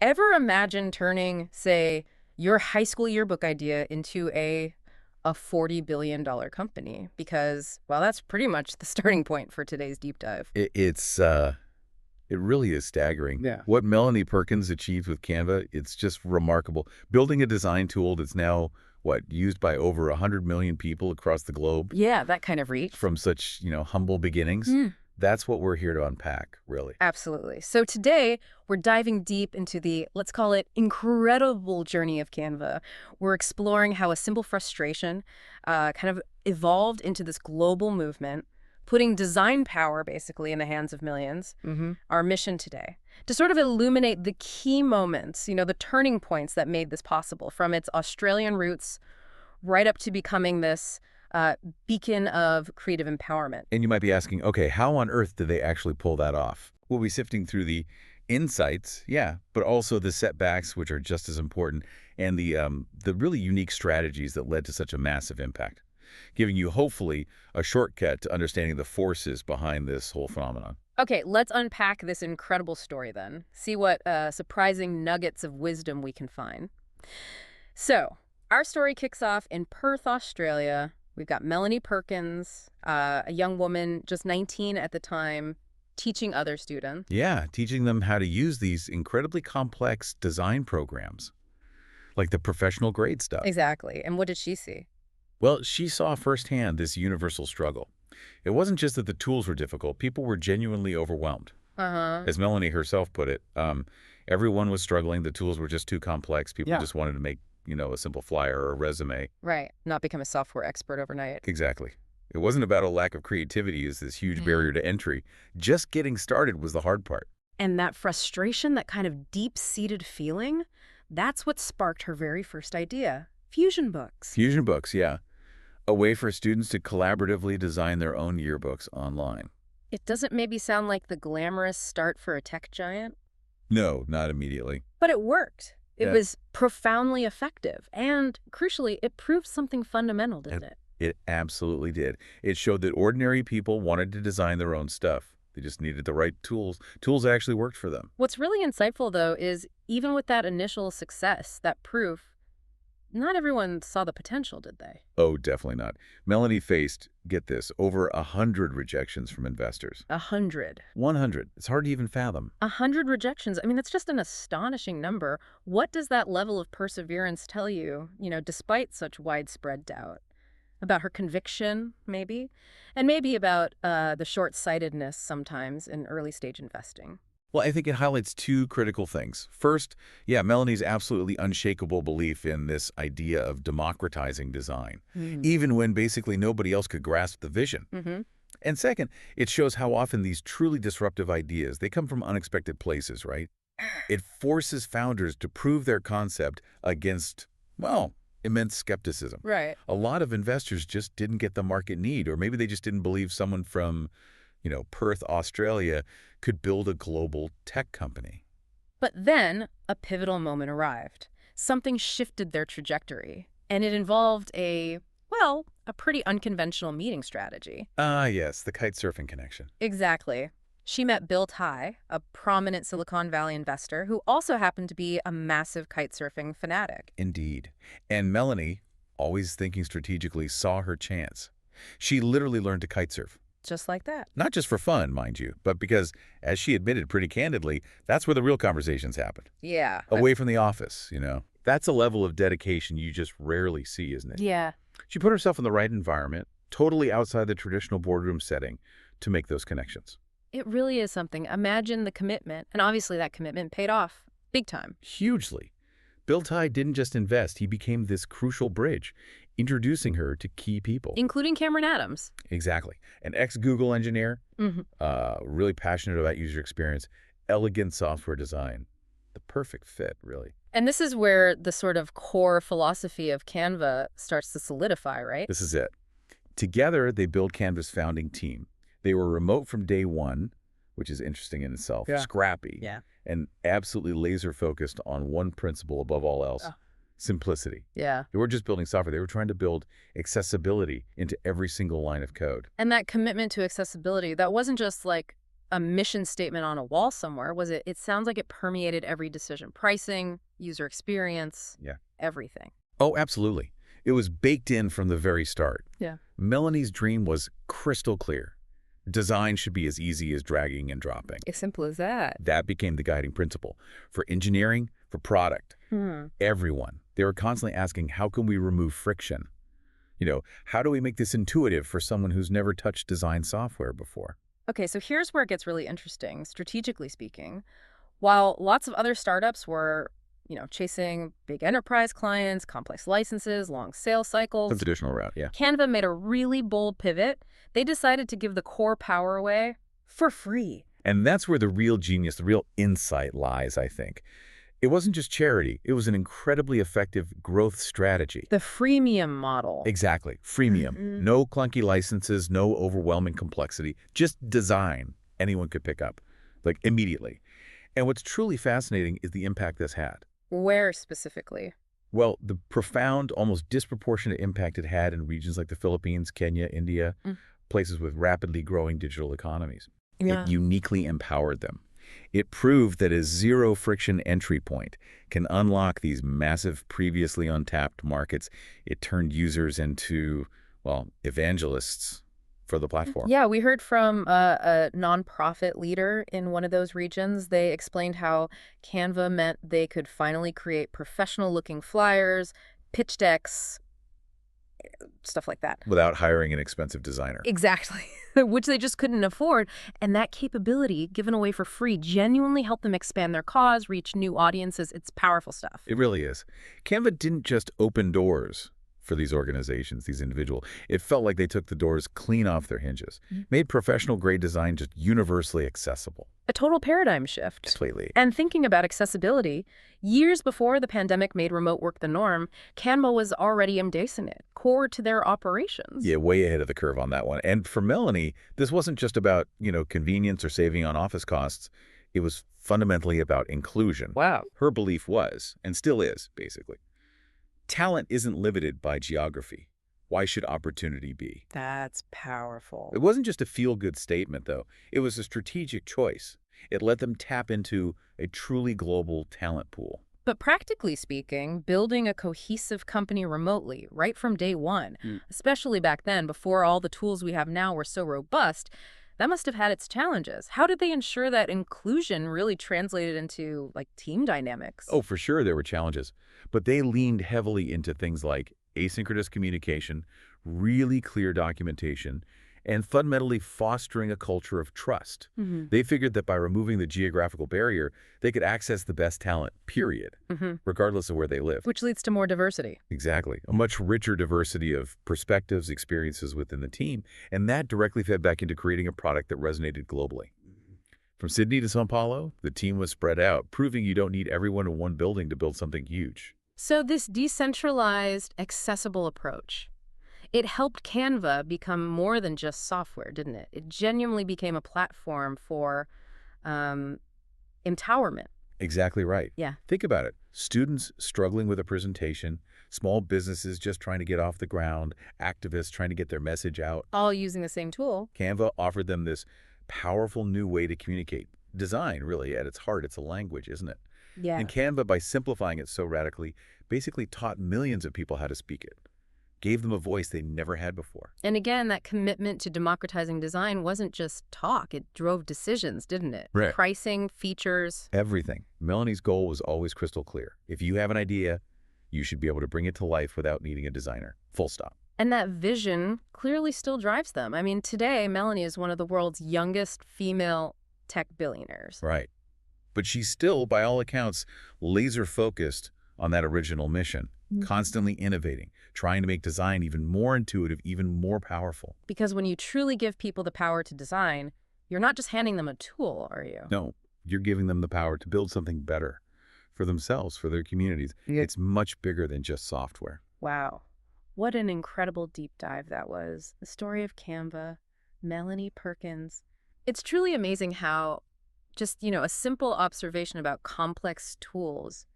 Ever imagine turning, say, your high school yearbook idea into a $40 billion company? Because, well, that's pretty much the starting point for today's deep dive. It really is staggering. Yeah. What Melanie Perkins achieved with Canva, it's just remarkable. Building a design tool that's now, used by over 100 million people across the globe Yeah, that kind of reach. from such, humble beginnings. That's what we're here to unpack, really. Absolutely. So today, we're diving deep into the, let's call it, incredible journey of Canva. We're exploring how a simple frustration kind of evolved into this global movement, putting design power, basically, in the hands of millions. Our mission today, to sort of illuminate the key moments, the turning points that made this possible, from its Australian roots right up to becoming this beacon of creative empowerment. And you might be asking, okay, how on earth did they actually pull that off? We'll be sifting through the insights, yeah, but also the setbacks, which are just as important, and the really unique strategies that led to such a massive impact, giving you, hopefully, a shortcut to understanding the forces behind this whole phenomenon. Okay, let's unpack this incredible story then. See what surprising nuggets of wisdom we can find. So, our story kicks off in Perth, Australia. We've got Melanie Perkins, a young woman, just 19 at the time, teaching other students. Yeah, teaching them how to use these incredibly complex design programs, like the professional grade stuff. Exactly. And what did she see? Well, she saw firsthand this universal struggle. It wasn't just that the tools were difficult. People were genuinely overwhelmed. As Melanie herself put it, everyone was struggling. The tools were just too complex. People just wanted to make, a simple flyer or a resume. Right. Not become a software expert overnight. Exactly. It wasn't about a lack of creativity as this huge barrier to entry. Just getting started was the hard part. And that frustration, that kind of deep-seated feeling, that's what sparked her very first idea, Fusion Books. Fusion Books, yeah. A way for students to collaboratively design their own yearbooks online. It doesn't maybe sound like the glamorous start for a tech giant? No, not immediately. But it worked. It Yeah. was profoundly effective. And, crucially, it proved something fundamental, didn't it? It absolutely did. It showed that ordinary people wanted to design their own stuff. They just needed the right tools. Tools that actually worked for them. What's really insightful, though, is even with that initial success, that proof, not everyone saw the potential, did they? Oh, definitely not. Melanie faced, get this, over 100 rejections from investors. 100. 100. It's hard to even fathom. 100 rejections. I mean, that's just an astonishing number. What does that level of perseverance tell you, despite such widespread doubt? About her conviction, maybe? And maybe about the short-sightedness sometimes in early-stage investing. Well, I think it highlights two critical things. First, Melanie's absolutely unshakable belief in this idea of democratizing design, even when basically nobody else could grasp the vision. And second, it shows how often these truly disruptive ideas, they come from unexpected places, right? It forces founders to prove their concept against, immense skepticism. Right. A lot of investors just didn't get the market need, or maybe they just didn't believe someone from, Perth, Australia could build a global tech company. But then a pivotal moment arrived. Something shifted their trajectory, and it involved a pretty unconventional meeting strategy. Ah, yes, the kitesurfing connection. Exactly. She met Bill Tai, a prominent Silicon Valley investor who also happened to be a massive kitesurfing fanatic. Indeed. And Melanie, always thinking strategically, saw her chance. She literally learned to kitesurf. Just like that. Not just for fun, mind you, but because, as she admitted pretty candidly, that's where the real conversations happened. Yeah. Away from the office, That's a level of dedication you just rarely see, isn't it? Yeah. She put herself in the right environment, totally outside the traditional boardroom setting, to make those connections. It really is something. Imagine the commitment. And obviously that commitment paid off big time. Hugely. Bill Tai didn't just invest, he became this crucial bridge, introducing her to key people. Including Cameron Adams. Exactly. An ex-Google engineer, really passionate about user experience, elegant software design. The perfect fit, really. And this is where the sort of core philosophy of Canva starts to solidify, right? This is it. Together, they built Canva's founding team. They were remote from day one, which is interesting in itself, scrappy, and absolutely laser-focused on one principle above all else, simplicity. Yeah. They weren't just building software. They were trying to build accessibility into every single line of code. And that commitment to accessibility, that wasn't just like a mission statement on a wall somewhere, was it? It sounds like it permeated every decision. Pricing, user experience, Yeah. everything. Oh, absolutely. It was baked in from the very start. Yeah. Melanie's dream was crystal clear. Design should be as easy as dragging and dropping. As simple as that. That became the guiding principle. For engineering, for product, everyone. They were constantly asking, how can we remove friction? How do we make this intuitive for someone who's never touched design software before? Okay, so here's where it gets really interesting, strategically speaking. While lots of other startups were, chasing big enterprise clients, complex licenses, long sales The cycles, traditional route, yeah. Canva made a really bold pivot. They decided to give the core power away for free. And that's where the real genius, the real insight lies, I think. It wasn't just charity. It was an incredibly effective growth strategy. The freemium model. Exactly. Freemium. No clunky licenses, no overwhelming complexity. Just design anyone could pick up, like immediately. And what's truly fascinating is the impact this had. Where specifically? Well, the profound, almost disproportionate impact it had in regions like the Philippines, Kenya, India, places with rapidly growing digital economies. Yeah. It uniquely empowered them. It proved that a zero-friction entry point can unlock these massive, previously untapped markets. It turned users into, well, evangelists for the platform. Yeah, we heard from a nonprofit leader in one of those regions. They explained how Canva meant they could finally create professional-looking flyers, pitch decks, stuff like that. Without hiring an expensive designer. Exactly, which they just couldn't afford. And that capability, given away for free, genuinely helped them expand their cause, reach new audiences. It's powerful stuff. It really is. Canva didn't just open doors for these organizations, these individuals. It felt like they took the doors clean off their hinges, made professional-grade design just universally accessible. A total paradigm shift. Completely. And thinking about accessibility, years before the pandemic made remote work the norm, Canva was already embracing it, core to their operations. Yeah, way ahead of the curve on that one. And for Melanie, this wasn't just about, convenience or saving on office costs. It was fundamentally about inclusion. Wow. Her belief was, and still is, basically, talent isn't limited by geography. Why should opportunity be? That's powerful. It wasn't just a feel-good statement, though. It was a strategic choice. It let them tap into a truly global talent pool. But practically speaking, building a cohesive company remotely, right from day one, especially back then, before all the tools we have now were so robust, that must have had its challenges. How did they ensure that inclusion really translated into, team dynamics? Oh, for sure there were challenges. But they leaned heavily into things like asynchronous communication, really clear documentation, and fundamentally fostering a culture of trust. They figured that by removing the geographical barrier, they could access the best talent, period, regardless of where they live. Which leads to more diversity. Exactly. A much richer diversity of perspectives, experiences within the team, and that directly fed back into creating a product that resonated globally. From Sydney to São Paulo, the team was spread out, proving you don't need everyone in one building to build something huge. So this decentralized, accessible approach, it helped Canva become more than just software, didn't it? It genuinely became a platform for empowerment. Exactly right. Yeah. Think about it. Students struggling with a presentation, small businesses just trying to get off the ground, activists trying to get their message out. All using the same tool. Canva offered them this powerful new way to communicate. Design, really, at its heart, it's a language, isn't it? Yeah. And Canva, by simplifying it so radically, basically taught millions of people how to speak it. Gave them a voice they never had before. And again, that commitment to democratizing design wasn't just talk. It drove decisions, didn't it? Right. Pricing, features. Everything. Melanie's goal was always crystal clear. If you have an idea, you should be able to bring it to life without needing a designer. Full stop. And that vision clearly still drives them. I mean, today, Melanie is one of the world's youngest female tech billionaires. Right. But she's still, by all accounts, laser-focused on that original mission, constantly innovating, trying to make design even more intuitive, even more powerful. Because when you truly give people the power to design, you're not just handing them a tool, are you? No, you're giving them the power to build something better for themselves, for their communities. Yeah. It's much bigger than just software. Wow. What an incredible deep dive that was. The story of Canva, Melanie Perkins. It's truly amazing how just, a simple observation about complex tools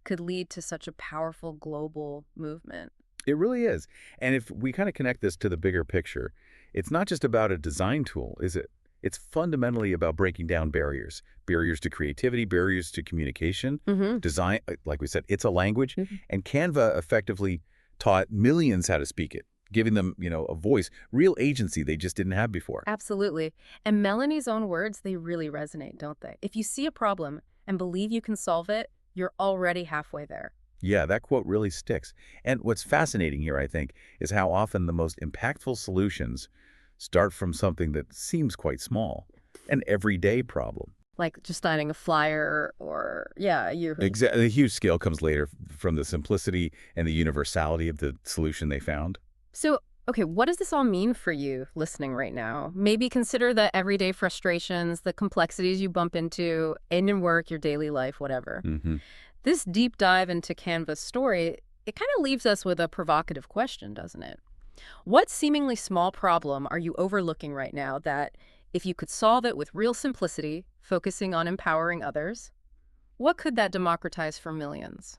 could lead to such a powerful global movement. It really is. And if we kind of connect this to the bigger picture, it's not just about a design tool, is it? It's fundamentally about breaking down barriers. Barriers to creativity, barriers to communication, design. Like we said, it's a language. And Canva effectively taught millions how to speak it, giving them, a voice, real agency they just didn't have before. Absolutely. And Melanie's own words, they really resonate, don't they? If you see a problem and believe you can solve it, you're already halfway there. Yeah, that quote really sticks. And what's fascinating here, I think, is how often the most impactful solutions start from something that seems quite small, an everyday problem. Like just signing a flyer or, yeah, you... Exactly. The huge scale comes later from the simplicity and the universality of the solution they found. So, okay, what does this all mean for you listening right now? Maybe consider the everyday frustrations, the complexities you bump into in your work, your daily life, whatever. This deep dive into Canva's story, it kind of leaves us with a provocative question, doesn't it? What seemingly small problem are you overlooking right now that, if you could solve it with real simplicity, focusing on empowering others, what could that democratize for millions?